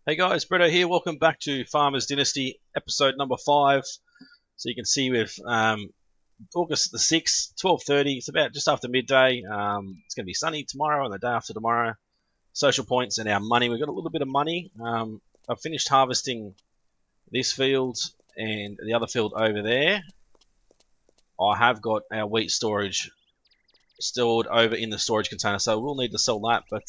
Hey guys, Bretto here. Welcome back to Farmers Dynasty, episode number 5. So you can see with August the 6th, 12:30. It's about just after midday. It's going to be sunny tomorrow and the day after tomorrow. Social points and our money. We've got a little bit of money. I've finished harvesting this field and the other field over there. I have got our wheat storage stored over in the storage container, so we'll need to sell that. But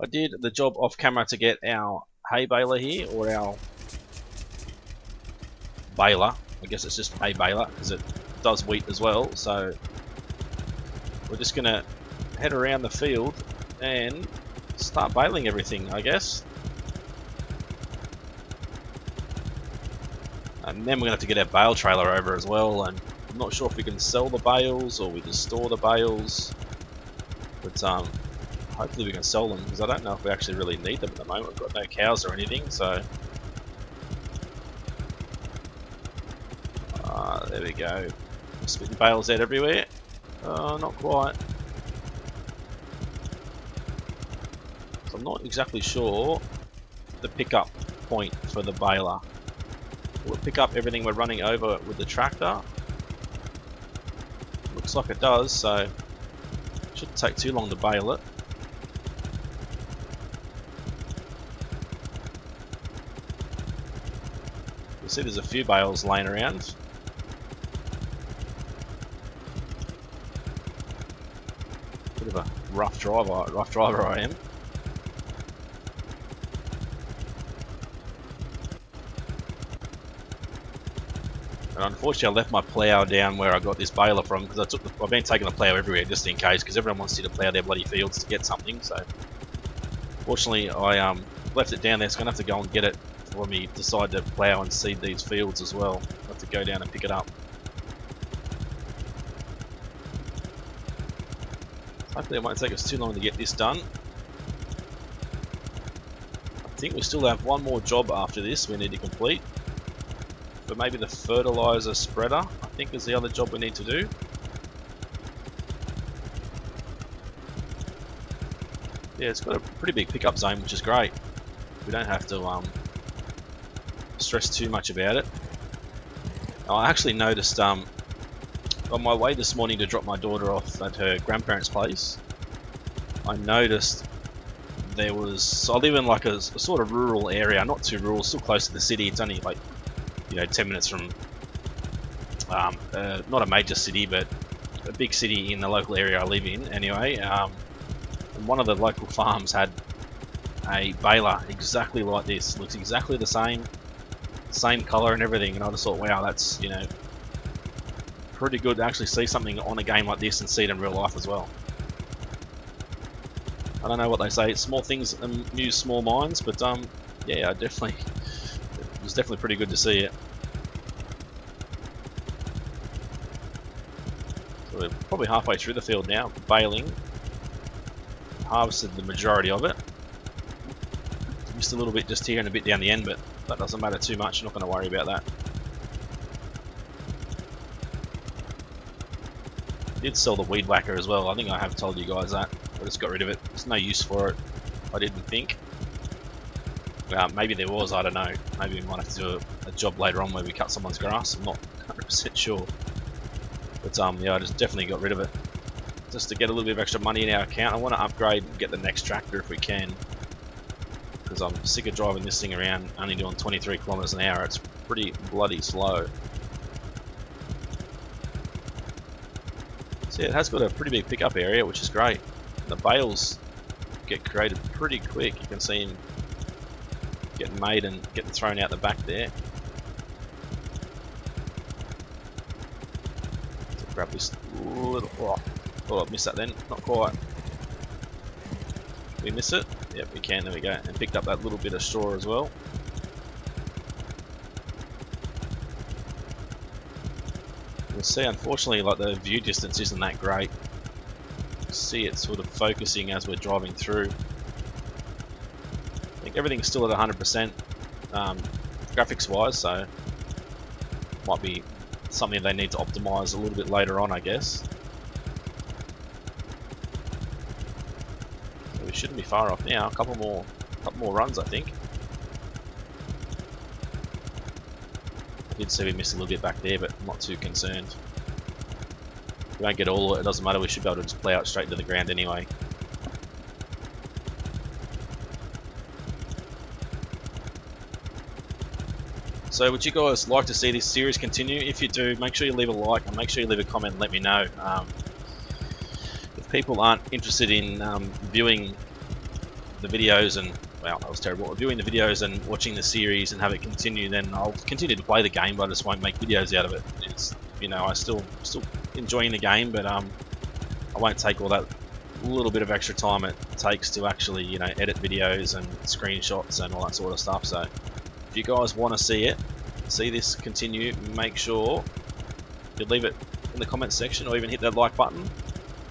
I did the job off camera to get our hay baler here, or our baler. I guess it's just hay baler because it does wheat as well. So we're just gonna head around the field and start baling everything, I guess. And then we're gonna have to get our bale trailer over as well. And I'm not sure if we can sell the bales or we just store the bales, but hopefully we can sell them, because I don't know if we actually really need them at the moment. We've got no cows or anything, so there we go. Splitting bales out everywhere. Not quite. So I'm not exactly sure the pickup point for the baler. Will it pick up everything we're running over with the tractor? Looks like it does, so it shouldn't take too long to bale it. See, there's a few bales laying around. Bit of a rough driver I am. And unfortunately, I left my plough down where I got this baler from, because I've been taking the plough everywhere just in case, because everyone wants you to plough their bloody fields to get something. So, fortunately, I left it down there, so I'm gonna have to go and get it when we decide to plough and seed these fields as well. I'll have to go down and pick it up. Hopefully it won't take us too long to get this done. I think we still have one more job after this we need to complete. But maybe the fertilizer spreader, I think, is the other job we need to do. Yeah, it's got a pretty big pickup zone, which is great. We don't have to stress too much about it. I actually noticed on my way this morning to drop my daughter off at her grandparents' place, I noticed there was, I live in like a sort of rural area, not too rural, still close to the city. It's only like, 10 minutes from not a major city, but a big city in the local area I live in anyway. And one of the local farms had a baler exactly like this. Looks exactly the same color and everything, and I just thought, wow, that's pretty good to actually see something on a game like this and see it in real life as well. I don't know what they say, small things amuse small minds, but yeah, it was definitely pretty good to see it. So we're probably halfway through the field now, baling. Harvested the majority of it. Missed a little bit just here and a bit down the end, but that doesn't matter too much. I'm not going to worry about that. I did sell the weed whacker as well. I think I have told you guys that. I just got rid of it. There's no use for it, I didn't think. Maybe there was, I don't know. Maybe we might have to do a job later on where we cut someone's grass. I'm not 100% sure. But yeah, I just definitely got rid of it. Just to get a little bit of extra money in our account. I want to upgrade and get the next tractor if we can, because I'm sick of driving this thing around only doing 23 kilometers an hour. It's pretty bloody slow. So yeah, it has got a pretty big pickup area, which is great. The bales get created pretty quick. You can see them getting made and getting thrown out the back there. So grab this little... Oh, I missed that then. Not quite. Did we miss it? Yep, we can. There we go. And picked up that little bit of straw as well. You'll see, unfortunately, like the view distance isn't that great. You see it sort of focusing as we're driving through. I think everything's still at 100% graphics wise, so might be something they need to optimize a little bit later on, I guess. So we shouldn't be far off now. A couple more runs, I think. Did see we missed a little bit back there, but I'm not too concerned. We won't get all of it, it doesn't matter, we should be able to just plough it straight into the ground anyway. So would you guys like to see this series continue? If you do, make sure you leave a like and make sure you leave a comment and let me know. If people aren't interested in viewing the videos and, wow, that was terrible, viewing the videos and watching the series and have it continue, then I'll continue to play the game, but I just won't make videos out of it. It's, you know, I still enjoying the game, but I won't take all that little bit of extra time it takes to actually, you know, edit videos and screenshots and all that sort of stuff. So if you guys want to see this continue, make sure you leave it in the comments section or even hit that like button,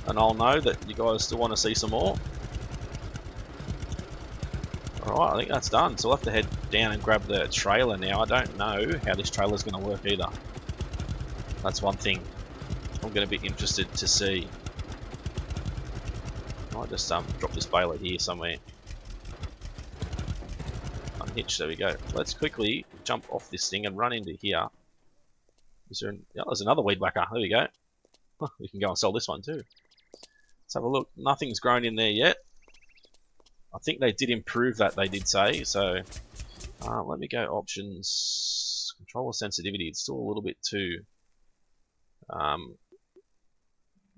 and I'll know that you guys still want to see some more. Alright, I think that's done, so I'll have to head down and grab the trailer now. I don't know how this trailer's going to work either. That's one thing I'm going to be interested to see. I might just drop this baler here somewhere. Unhitch, there we go. Let's quickly jump off this thing and run into here. Is there yeah, there's another weed whacker. There we go. We can go and sell this one too. Let's have a look. Nothing's grown in there yet. I think they did improve that, they did say. So let me go options. Controller sensitivity. It's still a little bit too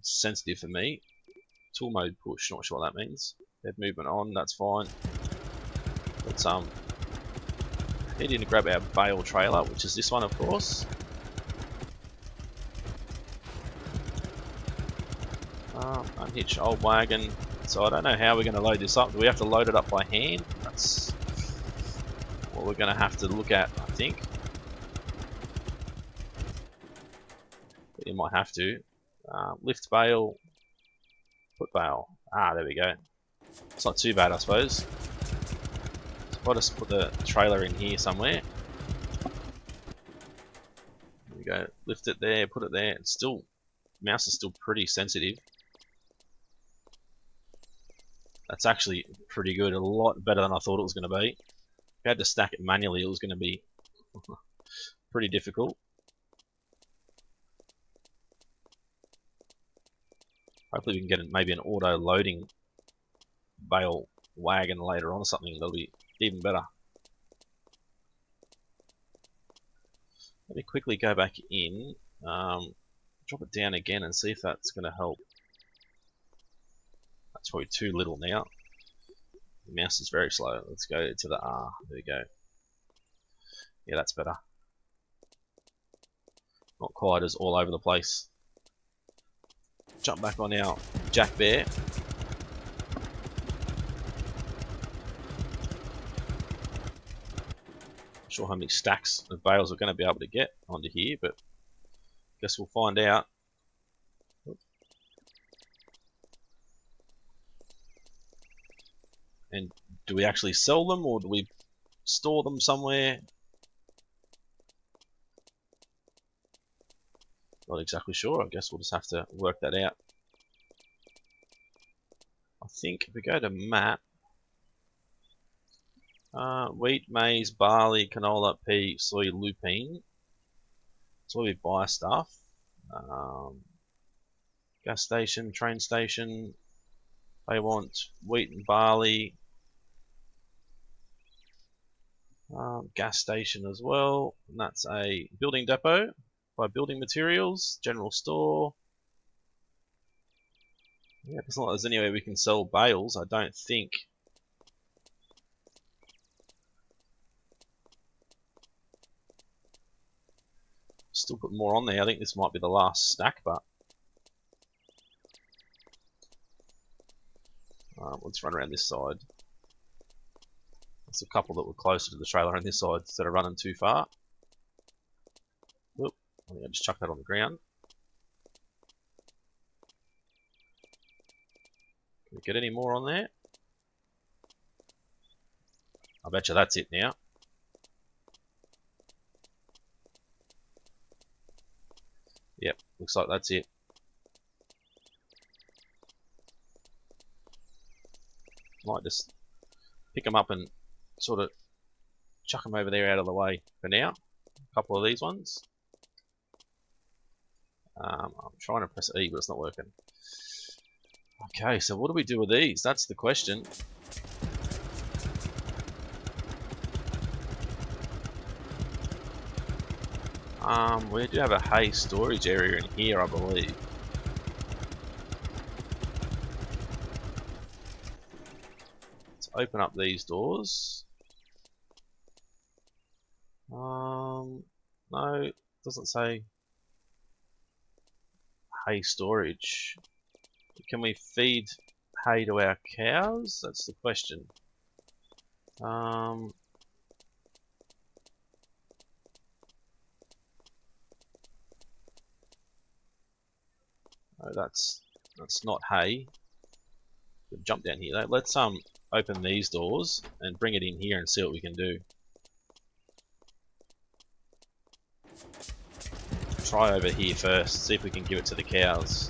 sensitive for me. Tool mode push. Not sure what that means. Head movement on. That's fine. Let's head in to grab our bale trailer, which is this one, of course. Unhitch old wagon. So I don't know how we're going to load this up. Do we have to load it up by hand? That's what we're going to have to look at, I think. But you might have to. Lift bale. Put bale. Ah, there we go. It's not too bad, I suppose. So if I just put the trailer in here somewhere. There we go. Lift it there, put it there. It's still, mouse is still pretty sensitive. That's actually pretty good, a lot better than I thought it was going to be. If I had to stack it manually, it was going to be pretty difficult. Hopefully we can get maybe an auto-loading bale wagon later on or something. That'll be even better. Let me quickly go back in, drop it down again and see if that's going to help. That's probably too little now. The mouse is very slow. Let's go to the R. There we go. Yeah, that's better. Not quite as all over the place. Jump back on our Jack Bear. Not sure how many stacks of bales we're going to be able to get onto here, but guess we'll find out. And do we actually sell them, or do we store them somewhere? Not exactly sure. I guess we'll just have to work that out. I think if we go to map, wheat, maize, barley, canola, pea, soy, lupine. That's where we buy stuff. Gas station, train station. They want wheat and barley. Gas station as well, and that's a building depot by building materials, general store. Yeah, it's not like there's anywhere we can sell bales, I don't think. Still put more on there. I think this might be the last stack, but let's run around this side. There's a couple that were closer to the trailer on this side instead of running too far. Whoop, I think I just chucked that on the ground. Can we get any more on there? I bet you that's it now. Yep, looks like that's it. Might just pick them up and sort of chuck them over there out of the way for now. A couple of these ones. I'm trying to press E, but it's not working. Okay, so what do we do with these? That's the question. We do have a hay storage area in here, I believe. Let's open up these doors. No, it doesn't say hay storage. Can we feed hay to our cows? That's the question. No, that's not hay. We'll jump down here. Let's open these doors and bring it in here and see what we can do. Try over here first, see if we can give it to the cows.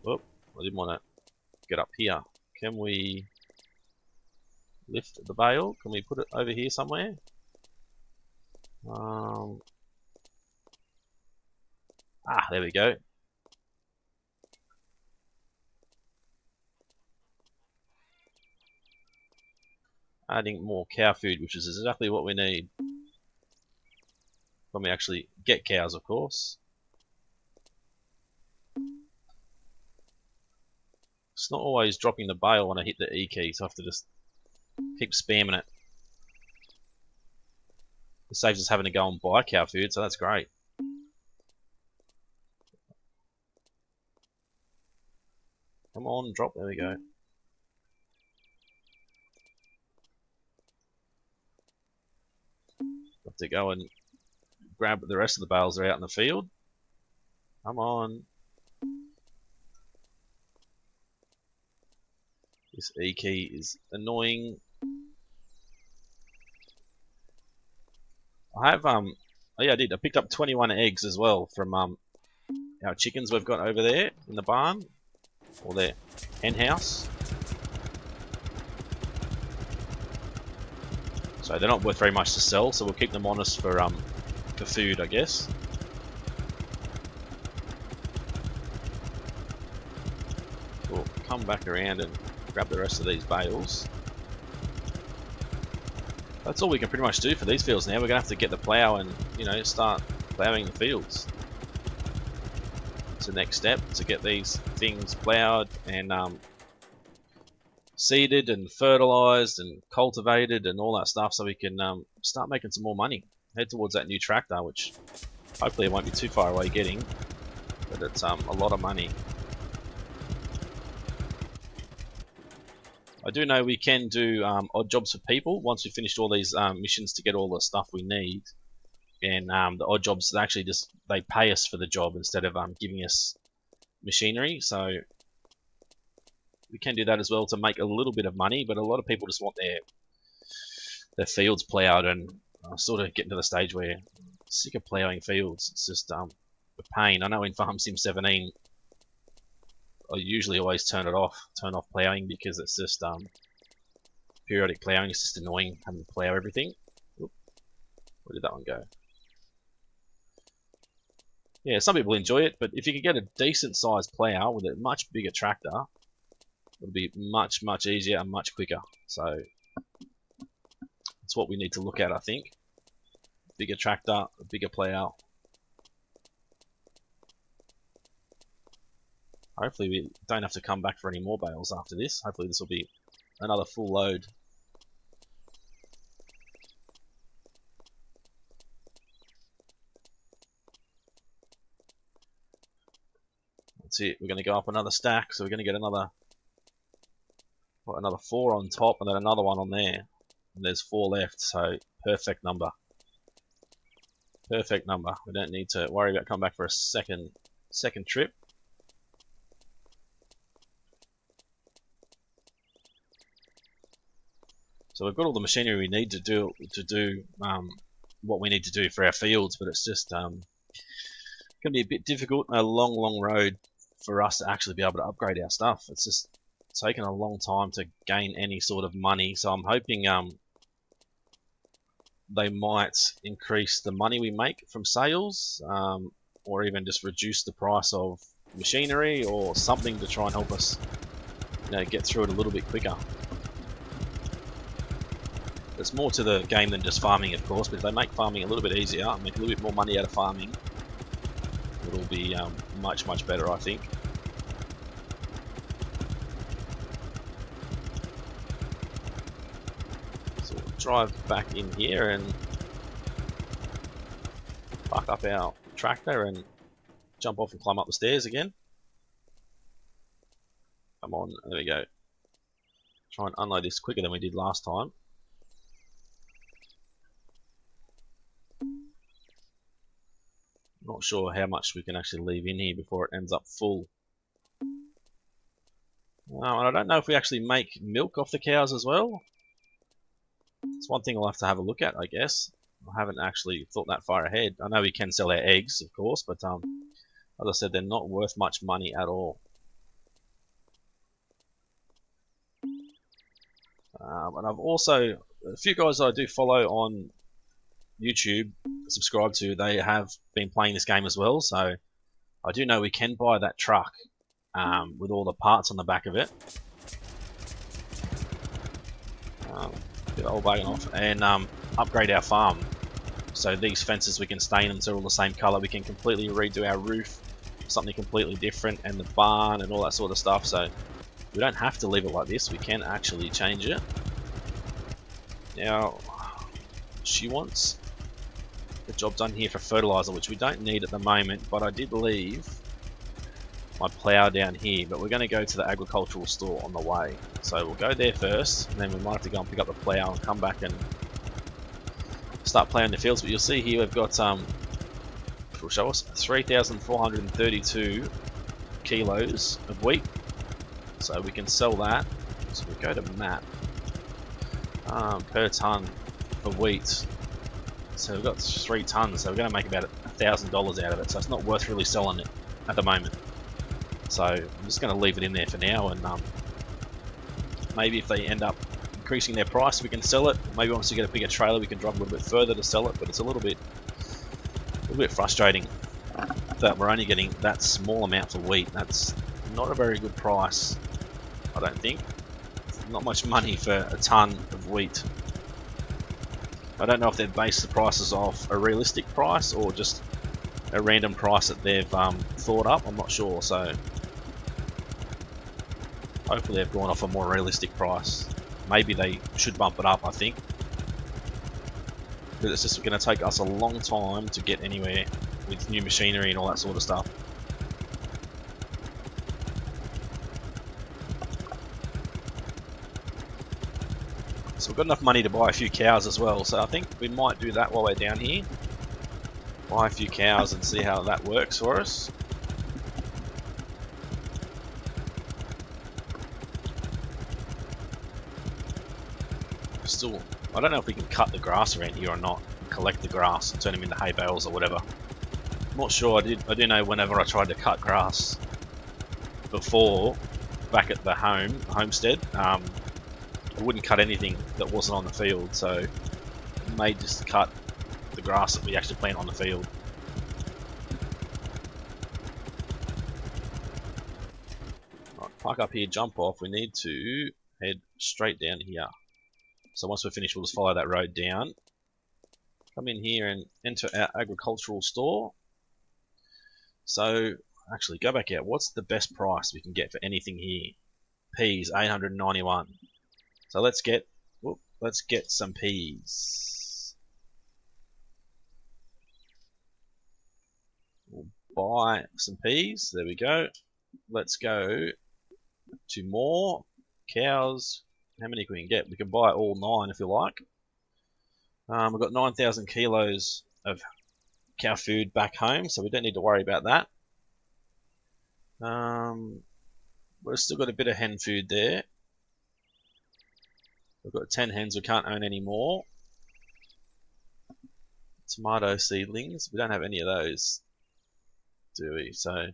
Oh, I didn't want to get up here. Can we lift the bale? Can we put it over here somewhere? There we go. Adding more cow food, which is exactly what we need when we actually get cows, of course. It's not always dropping the bale when I hit the E key, so I have to just keep spamming it. It saves us having to go and buy cow food, so that's great. Come on, drop, there we go. Have to go and grab the rest of the bales that are out in the field. Come on. This E key is annoying. I have oh yeah, I did. I picked up 21 eggs as well from our chickens we've got over there in the barn, or their hen house. So they're not worth very much to sell, so we'll keep them on us for food, I guess. We'll come back around and grab the rest of these bales. That's all we can pretty much do for these fields now. We're gonna have to get the plow and, you know, start plowing the fields. It's the next step, to get these things plowed and seeded and fertilized and cultivated and all that stuff, so we can start making some more money. Head towards that new tractor, which hopefully it won't be too far away getting, but it's a lot of money. I do know we can do odd jobs for people once we've finished all these missions to get all the stuff we need. And the odd jobs, actually just they pay us for the job instead of giving us machinery. So we can do that as well to make a little bit of money. But a lot of people just want their fields ploughed, and sort of getting to the stage where I'm sick of ploughing fields. It's just a pain. I know in Farm Sim 17. I usually always turn off ploughing, because it's just periodic ploughing is just annoying, having to plough everything. Oop, where did that one go? Yeah, some people enjoy it, but if you can get a decent sized plough with a much bigger tractor, it'll be much easier and much quicker. So that's what we need to look at, I think. Bigger tractor, a bigger plough. Hopefully we don't have to come back for any more bales after this. Hopefully this will be another full load. That's it. We're going to go up another stack, so we're going to get another 4 on top, and then another one on there. And there's 4 left, so perfect number. Perfect number. We don't need to worry about coming back for a second trip. So we've got all the machinery we need to do what we need to do for our fields, but it's just going to be a bit difficult, a long road for us to actually be able to upgrade our stuff. It's just taken a long time to gain any sort of money, so I'm hoping they might increase the money we make from sales, or even just reduce the price of machinery or something to try and help us, get through it a little bit quicker. There's more to the game than just farming, of course, but if they make farming a little bit easier, make a little bit more money out of farming, it'll be much better, I think. So we'll drive back in here and park up our tractor and jump off and climb up the stairs again. Come on, there we go. Try and unload this quicker than we did last time. Not sure how much we can actually leave in here before it ends up full. And I don't know if we actually make milk off the cows as well. It's one thing I'll have to have a look at, I guess. I haven't actually thought that far ahead. I know we can sell our eggs, of course, but as I said, they're not worth much money at all. And I've also, a few guys that I do follow on YouTube, subscribe to, they have been playing this game as well, so I do know we can buy that truck with all the parts on the back of it. Get the old wagon off and upgrade our farm. So these fences, we can stain them so they're all the same color. We can completely redo our roof, something completely different, and the barn and all that sort of stuff. So we don't have to leave it like this. We can actually change it. Now, she wants the job done here for fertilizer, which we don't need at the moment, but I did leave my plow down here, but we're going to go to the agricultural store on the way. So we'll go there first, and then we might have to go and pick up the plow and come back and start plowing the fields. But you'll see here we've got, it'll show us 3,432 kilos of wheat. So we can sell that. So we go to map, per ton for wheat. So we've got 3 tons, so we're going to make about $1,000 out of it. So it's not worth really selling it at the moment. So I'm just going to leave it in there for now, and maybe if they end up increasing their price, we can sell it. Maybe once we get a bigger trailer, we can drive a little bit further to sell it. But it's a little bit frustrating that we're only getting that small amount for wheat. That's not a very good price, I don't think. Not much money for a ton of wheat. I don't know if they've based the prices off a realistic price or just a random price that they've thought up. I'm not sure, so hopefully they've gone off a more realistic price. Maybe they should bump it up, I think, because it's just going to take us a long time to get anywhere with new machinery and all that sort of stuff. So we've got enough money to buy a few cows as well, so I think we might do that while we're down here. Buy a few cows and see how that works for us. Still, I don't know if we can cut the grass around here or not, and collect the grass and turn them into hay bales or whatever. I'm not sure. I do know whenever I tried to cut grass before, back at the homestead, I wouldn't cut anything that wasn't on the field, so it may just cut the grass that we actually plant on the field. Right, park up here, jump off. We need to head straight down here. So once we're finished, we'll just follow that road down. Come in here and enter our agricultural store. So actually, go back out. What's the best price we can get for anything here? Peas, 891. So let's get some peas. We'll buy some peas. There we go. Let's go to more cows. How many can we get? We can buy all 9 if you like. We've got 9,000 kilos of cow food back home, so we don't need to worry about that. We've still got a bit of hen food there. We've got 10 hens, we can't own any more. Tomato seedlings, we don't have any of those. do we? So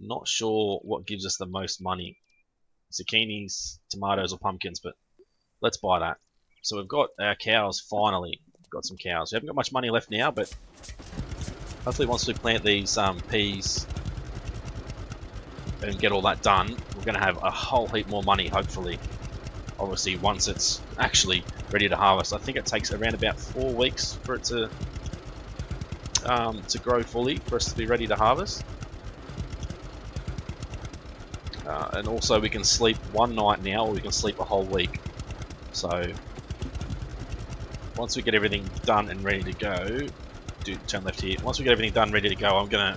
not sure what gives us the most money. Zucchinis, tomatoes, or pumpkins, but let's buy that. So we've got our cows finally. We've got some cows. We haven't got much money left now, but hopefully once we plant these peas and get all that done, we're going to have a whole heap more money, hopefully. Obviously, once it's actually ready to harvest. I think it takes around about 4 weeks for it to grow fully, for us to be ready to harvest. And also we can sleep one night now, or we can sleep a whole week. So once we get everything done and ready to go, turn left here. Once we get everything done, ready to go, I'm gonna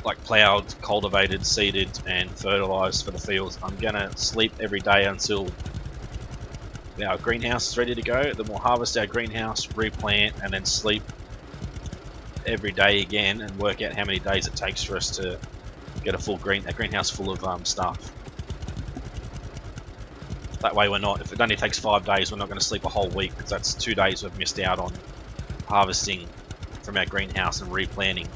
like plowed, cultivated, seeded, and fertilized for the fields. I'm gonna sleep every day until our greenhouse is ready to go. Then we'll harvest our greenhouse, replant, and then sleep every day again, and work out how many days it takes for us to get a greenhouse full of stuff. That way we're not, if it only takes 5 days, we're not going to sleep a whole week, because that's 2 days we've missed out on harvesting from our greenhouse and replanting.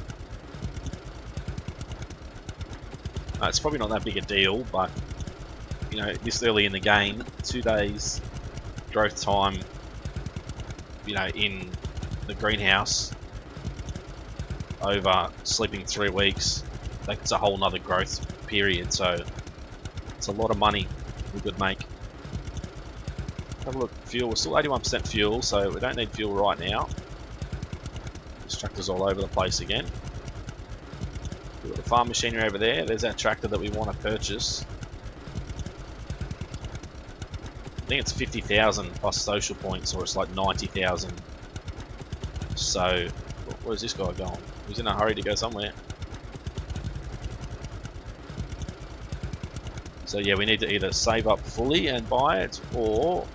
It's probably not that big a deal, but you know, this early in the game, 2 days growth time, you know, in the greenhouse over sleeping 3 weeks, that's a whole nother growth period. So it's a lot of money we could make. Have a look. Fuel, we're still 81% fuel, so we don't need fuel right now. This tractor's all over the place again. We've got the farm machinery over there. There's our tractor that we want to purchase. I think it's 50,000 plus social points, or it's like 90,000. So where's this guy going? He's in a hurry to go somewhere. So yeah, we need to either save up fully and buy it, or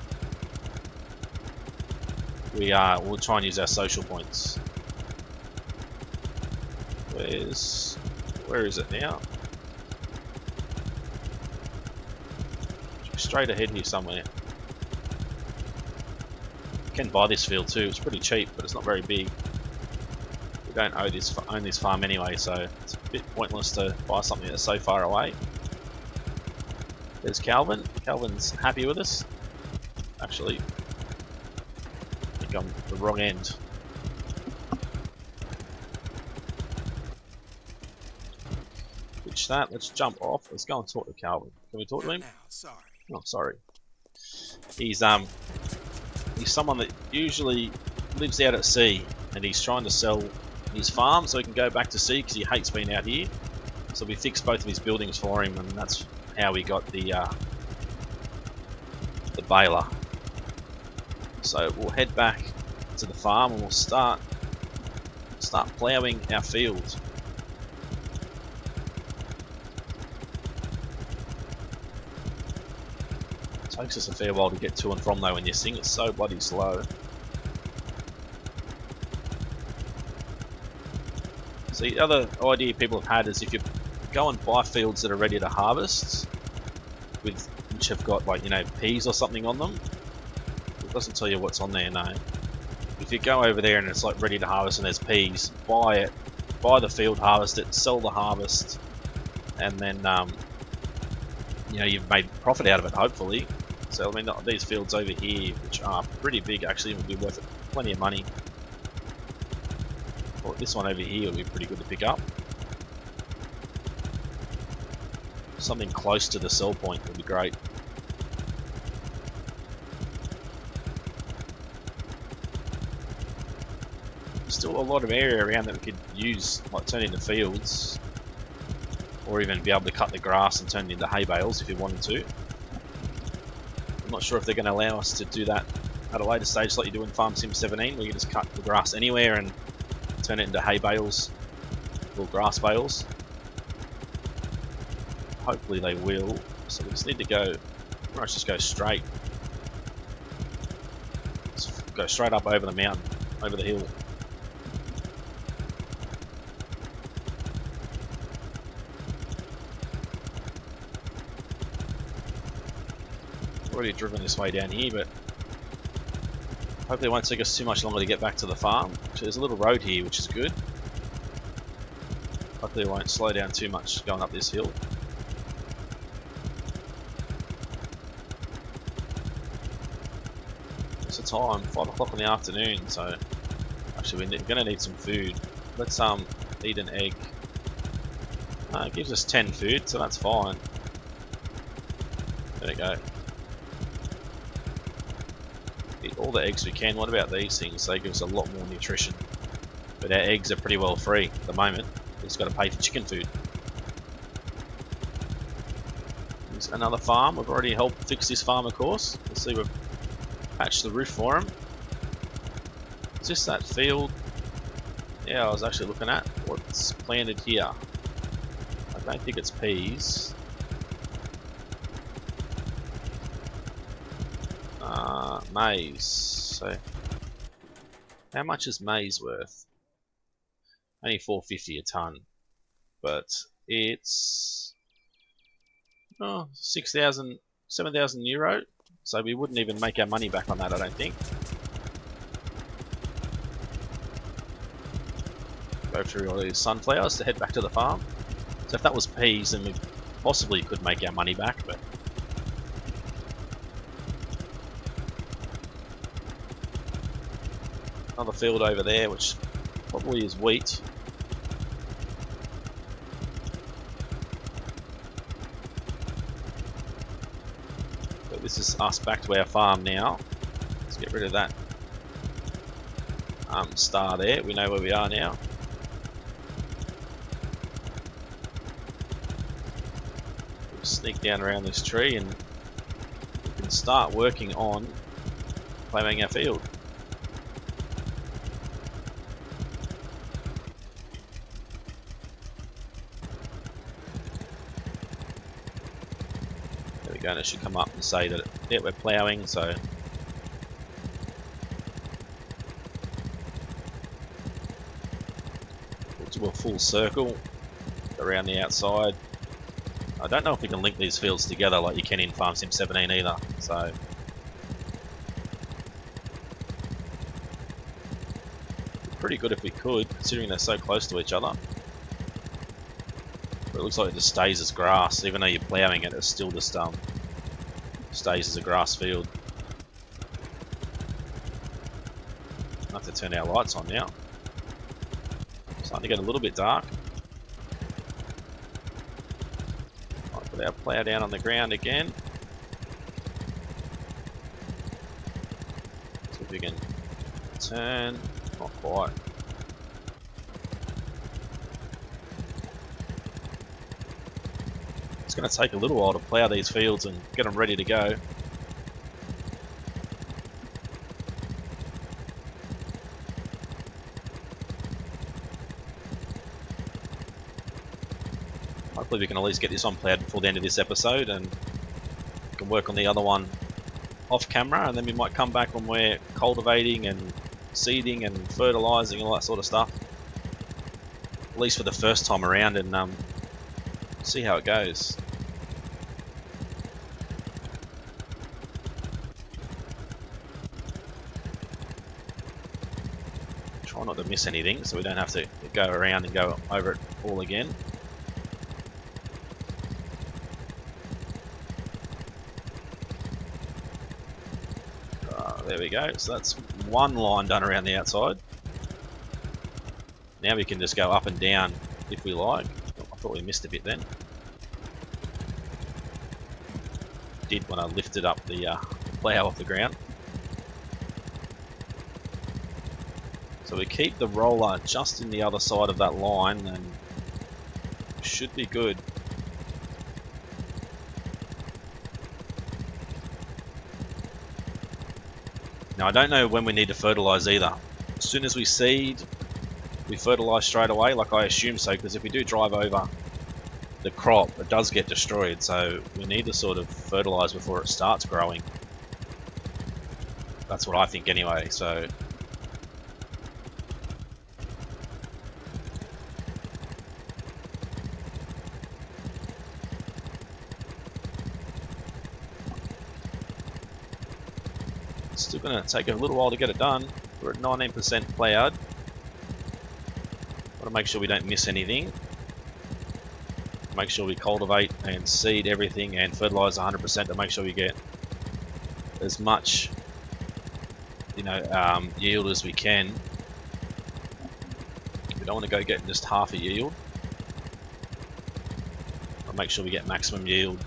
we'll try and use our social points. Where is it now? Straight ahead here somewhere. You can buy this field too. It's pretty cheap, but it's not very big. We don't own this farm anyway, so it's a bit pointless to buy something that's so far away. There's Calvin. Calvin's happy with us. Actually, I think I'm the wrong end. Ditch that. Let's jump off. Let's go and talk to Calvin. Can we talk to him? Oh, sorry. He's someone that usually lives out at sea, and he's trying to sell his farm so he can go back to sea because he hates being out here. So we fixed both of his buildings for him, and that's how we got the baler. So we'll head back to the farm and we'll start ploughing our fields. It takes us a fair while to get to and from though when you sing. It's so bloody slow. See, the other idea people have had is if you go and buy fields that are ready to harvest, which have got, like, you know, peas or something on them. It doesn't tell you what's on there, no. If you go over there and it's like ready to harvest and there's peas, buy it, buy the field, harvest it, sell the harvest, and then you know, you've made profit out of it, hopefully. So I mean, these fields over here, which are pretty big, actually would be worth plenty of money. Or this one over here would be pretty good to pick up. Something close to the sell point would be great. Still a lot of area around that we could use, like turn into fields, or even be able to cut the grass and turn it into hay bales if you wanted to. I'm not sure if they're going to allow us to do that at a later stage like you do in Farm Sim 17, where you just cut the grass anywhere and turn it into hay bales, or grass bales. Hopefully they will. So we just need to go, let's just go straight. Just go straight up over the mountain, over the hill. Already driven this way down here, but Hopefully it won't take us too much longer to get back to the farm. So there's a little road here, which is good. Hopefully it won't slow down too much going up this hill. What's the time? 5 o'clock in the afternoon, so actually we're going to need some food. Let's eat an egg. It gives us 10 food, so that's fine. There we go. Eat all the eggs we can. What about these things? They give us a lot more nutrition. But our eggs are pretty well free at the moment. We've just got to pay for chicken food. There's another farm. We've already helped fix this farm, of course. Let's see, we've patched the roof for them. Is this that field? Yeah, I was actually looking at what's planted here. I don't think it's peas. Maize. So, how much is maize worth? Only $4.50 a ton, but it's 6,000, 7,000 euro. So we wouldn't even make our money back on that, I don't think. Go through all these sunflowers to head back to the farm. So if that was peas, then we possibly could make our money back, but another field over there, which probably is wheat. But this is us back to our farm now. Let's get rid of that star there. We know where we are now. We'll sneak down around this tree and we can start working on plowing our field. And it should come up and say that yeah, we're ploughing, so we'll do a full circle around the outside. I don't know if we can link these fields together like you can in Farm Sim 17 either, so pretty good if we could, considering they're so close to each other. But it looks like it just stays as grass, even though you're ploughing it, it's still just stays as a grass field. I have to turn our lights on now. Starting to get a little bit dark. I'll put our plough down on the ground again. See if we can turn. Not quite. It's going to take a little while to plough these fields and get them ready to go. Hopefully we can at least get this on ploughed before the end of this episode, and we can work on the other one off camera, and then we might come back when we're cultivating and seeding and fertilising and all that sort of stuff. At least for the first time around, and see how it goes. Try not to miss anything so we don't have to go around and go over it all again. There we go, so that's one line done around the outside. Now we can just go up and down if we like. I thought we missed a bit then. Did when I lifted up the plough off the ground. So we keep the roller just in the other side of that line and should be good. Now I don't know when we need to fertilise either. As soon as we seed, we fertilise straight away, like I assume so, because if we do drive over the crop, it does get destroyed, so we need to sort of fertilise before it starts growing. That's what I think anyway, so Still going to take a little while to get it done. We're at 19% plowed. Got to make sure we don't miss anything. Make sure we cultivate and seed everything and fertilise 100% to make sure we get as much, you know, yield as we can. We don't want to go getting just half a yield. I'll make sure we get maximum yield.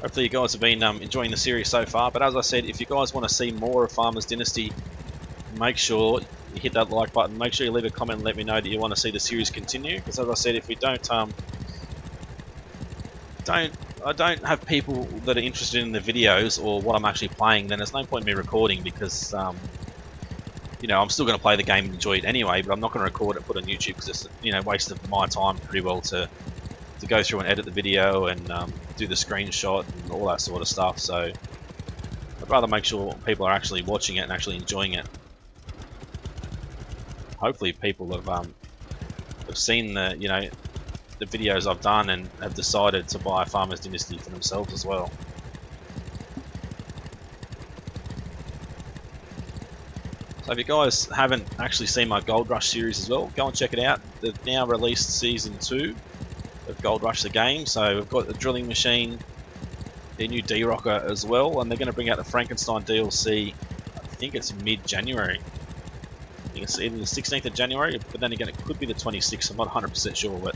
Hopefully you guys have been enjoying the series so far, but as I said, if you guys want to see more of Farmers Dynasty, make sure you hit that like button, make sure you leave a comment and let me know that you want to see the series continue, because as I said, if we I don't have people that are interested in the videos or what I'm actually playing, then there's no point in me recording, because you know, I'm still going to play the game and enjoy it anyway, but I'm not going to record it and put it on YouTube, because it's, you know, waste of my time pretty well to go through and edit the video and do the screenshot and all that sort of stuff. So I'd rather make sure people are actually watching it and actually enjoying it. Hopefully people have seen the, you know, the videos I've done and have decided to buy Farmers Dynasty for themselves as well. So if you guys haven't actually seen my Gold Rush series as well, go and check it out. They've now released Season 2 of Gold Rush the game, so we've got the drilling machine, their new D-Rocker as well, and they're going to bring out the Frankenstein DLC, I think it's mid-January. I think it's either the 16th of January, but then again it could be the 26th, I'm not 100% sure, but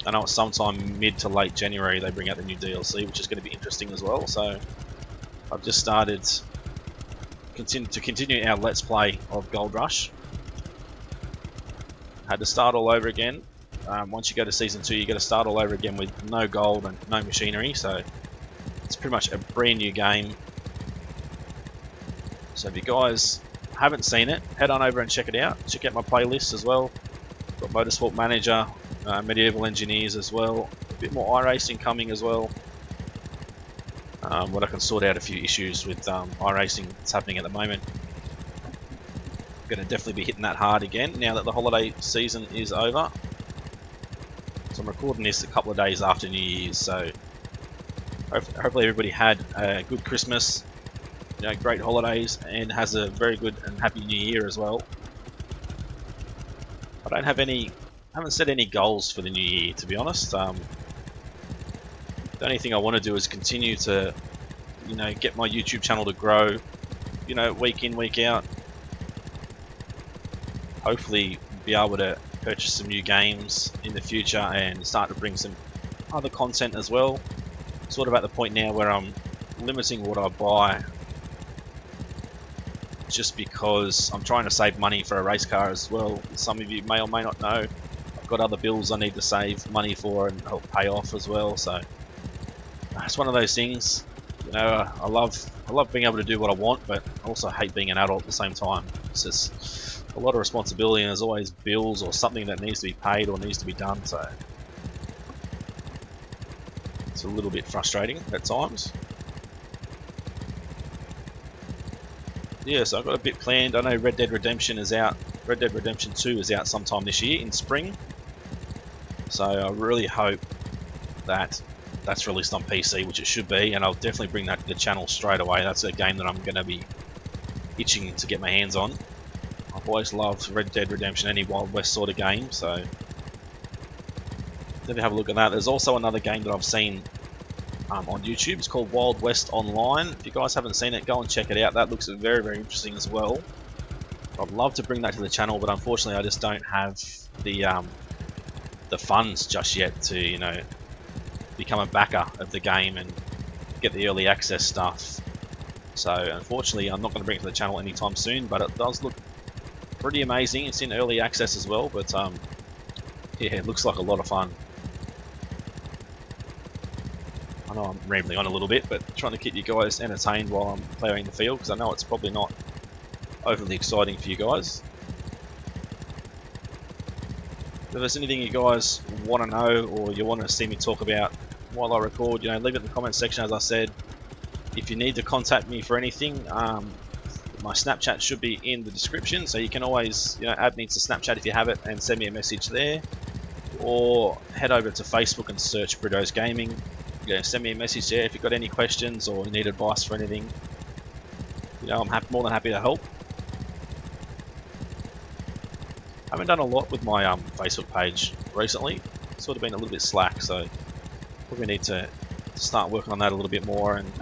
I know it's sometime mid to late January they bring out the new DLC, which is going to be interesting as well. So I've just started to continue our Let's Play of Gold Rush. Had to start all over again. Once you go to Season 2, you got to start all over again with no gold and no machinery, so it's pretty much a brand new game. So if you guys haven't seen it, head on over and check it out. Check out my playlist as well. Got Motorsport Manager, Medieval Engineers as well. A bit more iRacing coming as well. When I can sort out a few issues with iRacing that's happening at the moment. I'm going to definitely be hitting that hard again now that the holiday season is over. So I'm recording this a couple of days after New Year's, so hopefully everybody had a good Christmas, you know, great holidays, and has a very good and happy New Year as well. I haven't set any goals for the new year, to be honest. The only thing I want to do is continue to, you know, get my YouTube channel to grow, you know, week in, week out. Hopefully be able to purchase some new games in the future and start to bring some other content as well. Sort of at the point now where I'm limiting what I buy, just because I'm trying to save money for a race car as well. Some of you may or may not know, I've got other bills I need to save money for and help pay off as well. So it's one of those things, you know. I love being able to do what I want, but I also hate being an adult at the same time. It's just a lot of responsibility, and there's always bills or something that needs to be paid or needs to be done, so it's a little bit frustrating at times. Yeah, so I've got a bit planned. I know Red Dead Redemption is out. Red Dead Redemption 2 is out sometime this year in spring, so I really hope that that's released on PC, which it should be, and I'll definitely bring that to the channel straight away. That's a game that I'm going to be itching to get my hands on. I've always loved Red Dead Redemption, any Wild West sort of game, so let me have a look at that. There's also another game that I've seen on YouTube. It's called Wild West Online. If you guys haven't seen it, go and check it out. That looks very, very interesting as well. I'd love to bring that to the channel, but unfortunately I just don't have the funds just yet to, you know, become a backer of the game and get the early access stuff. So unfortunately I'm not going to bring it to the channel anytime soon, but it does look pretty amazing. It's in early access as well, but yeah, it looks like a lot of fun. I know I'm rambling on a little bit, but trying to keep you guys entertained while I'm ploughing the field, because I know it's probably not overly exciting for you guys. If there's anything you guys want to know or you want to see me talk about while I record, you know, leave it in the comment section. As I said, if you need to contact me for anything, my Snapchat should be in the description, so you can always, add me to Snapchat if you have it and send me a message there, or head over to Facebook and search Brito's Gaming. Send me a message there if you've got any questions or you need advice for anything. I'm more than happy to help. I haven't done a lot with my Facebook page recently. Sort of been a little bit slack, so probably need to start working on that a little bit more and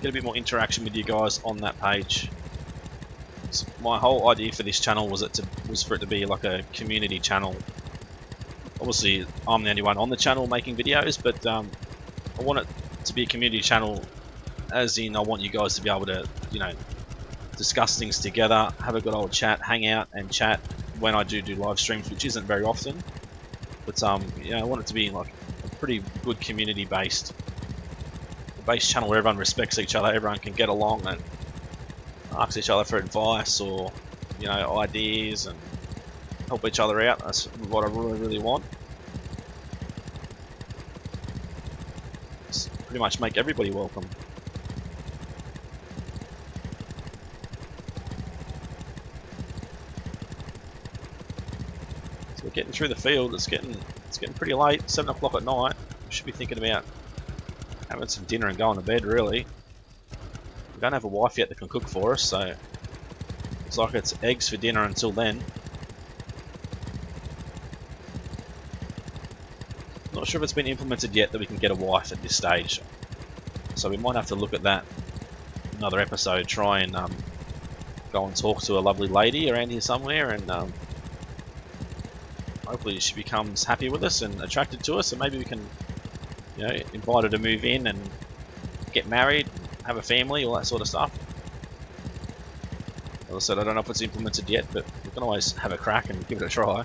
get a bit more interaction with you guys on that page. So my whole idea for this channel was for it to be like a community channel. Obviously, I'm the only one on the channel making videos, but I want it to be a community channel, as in I want you guys to be able to, discuss things together, have a good old chat, hang out and chat when I do live streams, which isn't very often. But I want it to be like a pretty good community-based channel where everyone respects each other, everyone can get along and ask each other for advice or ideas and help each other out. That's what I really want. Just pretty much make everybody welcome. So we're getting through the field. It's getting pretty late. 7 o'clock at night. We should be thinking about having some dinner and going to bed, really. We don't have a wife yet that can cook for us, so it's like it's eggs for dinner until then. Not sure if it's been implemented yet that we can get a wife at this stage, so we might have to look at that another episode. Try and go and talk to a lovely lady around here somewhere, and hopefully she becomes happy with us and attracted to us, and maybe we can invite her to move in and get married, have a family, all that sort of stuff. As I said, I don't know if it's implemented yet, but we can always have a crack and give it a try.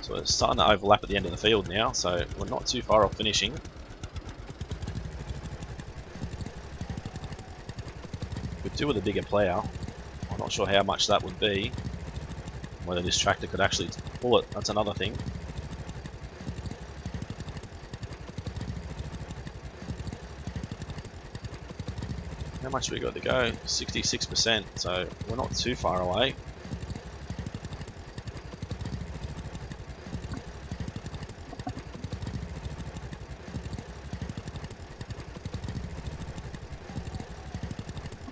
So we're starting to overlap at the end of the field now, so we're not too far off finishing. Could do with a bigger plough. I'm not sure how much that would be. Whether this tractor could actually pull it, that's another thing. How much have we got to go? 66%, so we're not too far away.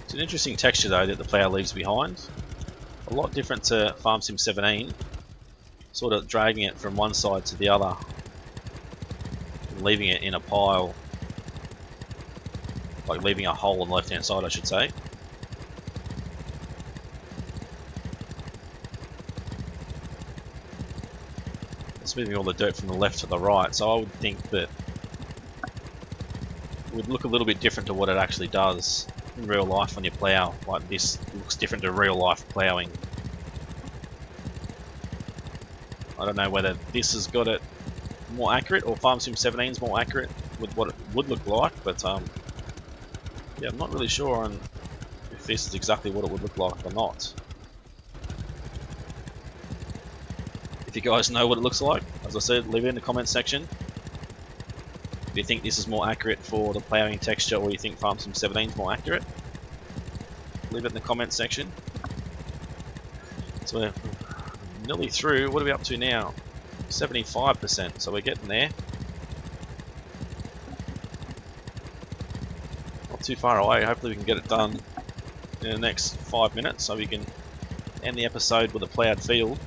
It's an interesting texture though that the plough leaves behind. A lot different to Farm Sim 17. Sort of dragging it from one side to the other, and leaving it in a pile. Like leaving a hole on the left hand side, I should say. It's moving all the dirt from the left to the right, so I would think that it would look a little bit different to what it actually does in real life on your plough. Like this looks different to real life ploughing. I don't know whether this has got it more accurate or Farm Sim 17 is more accurate with what it would look like, but yeah, I'm not really sure on if this is exactly what it would look like or not. If you guys know what it looks like, as I said, leave it in the comment section. If you think this is more accurate for the ploughing texture, or you think Farm Sim 17 is more accurate, leave it in the comment section. So we're nearly through. What are we up to now? 75%, so we're getting there. Not too far away. Hopefully we can get it done in the next 5 minutes so we can end the episode with a ploughed field.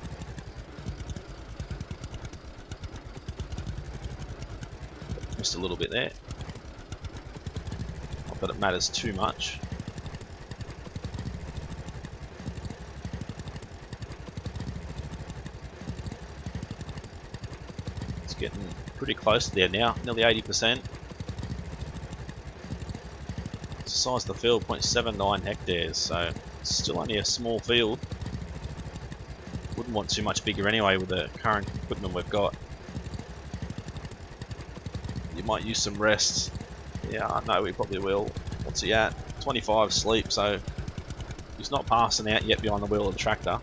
Missed a little bit there. Not that it matters too much. It's getting pretty close there now, nearly 80%. The size of the field, 0.79 hectares, so it's still only a small field. Wouldn't want too much bigger anyway with the current equipment we've got. You might use some rest. Yeah, I know we probably will. What's he at? 25 sleep, so he's not passing out yet behind the wheel of the tractor.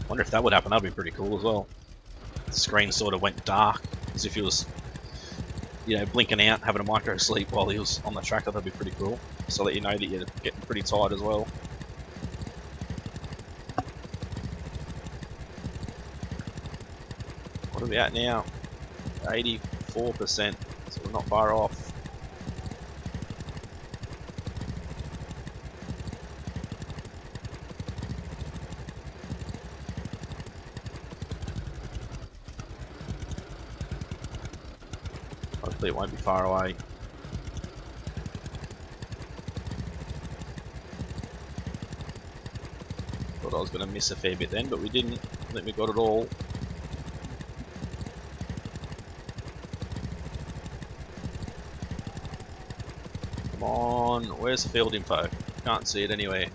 Wonder if that would happen. That'd be pretty cool as well. The screen sort of went dark, as if he was, you know, blinking out, having a micro sleep while he was on the tractor, that'd be pretty cool. So let you know that you're getting pretty tired as well. What are we at now? 84%, so we're not far off. Hopefully it won't be far away. Thought I was going to miss a fair bit then, but we didn't. I think we got it all. Come on, where's the field info? Can't see it anywhere.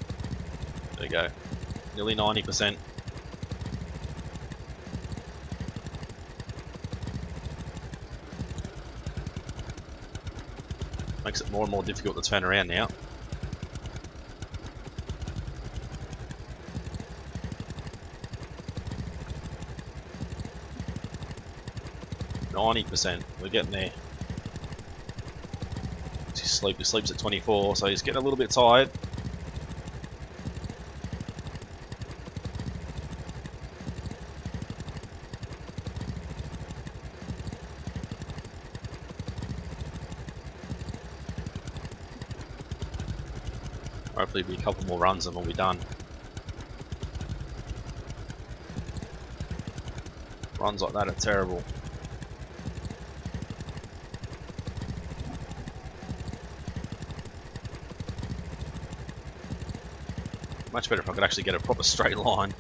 There we go. Nearly 90%. Makes it more and more difficult to turn around now. %. We're getting there. He sleeps at 24, so he's getting a little bit tired. Hopefully it'll be a couple more runs and we'll be done. Runs like that are terrible. Much better if I could actually get a proper straight line.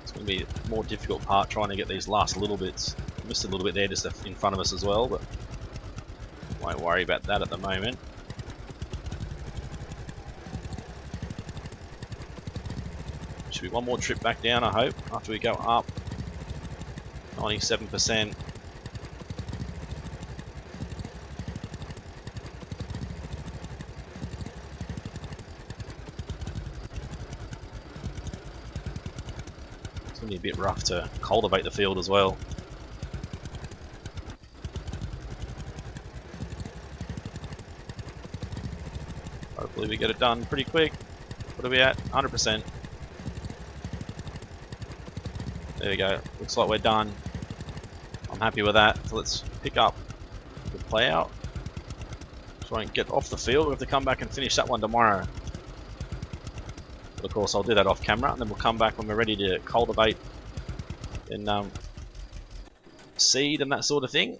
It's going to be a more difficult part trying to get these last little bits. I missed a little bit there just in front of us as well, but won't worry about that at the moment. Should be one more trip back down, I hope, after we go up. 97%. It's going to be a bit rough to cultivate the field as well. Hopefully we get it done pretty quick. What are we at? 100%. There we go. Looks like we're done. I'm happy with that. So let's pick up the plow. Try and get off the field. We have to come back and finish that one tomorrow. But of course I'll do that off camera, and then we'll come back when we're ready to cultivate and seed and that sort of thing.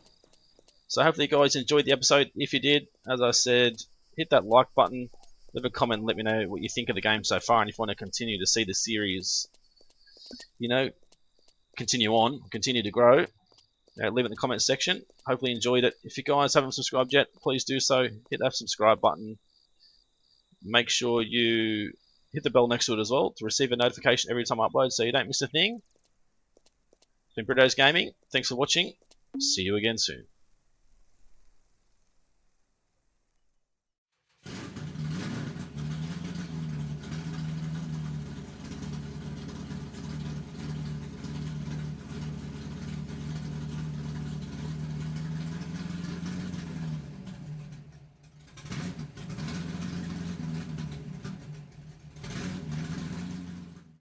So hopefully you guys enjoyed the episode. If you did, as I said, hit that like button, leave a comment and let me know what you think of the game so far, and if you want to continue to see the series, you know, continue to grow, leave it in the comment section. Hopefully you enjoyed it. If you guys haven't subscribed yet, please do so. Hit that subscribe button. Make sure you hit the bell next to it as well to receive a notification every time I upload so you don't miss a thing. It's been Brito's Gaming. Thanks for watching. See you again soon.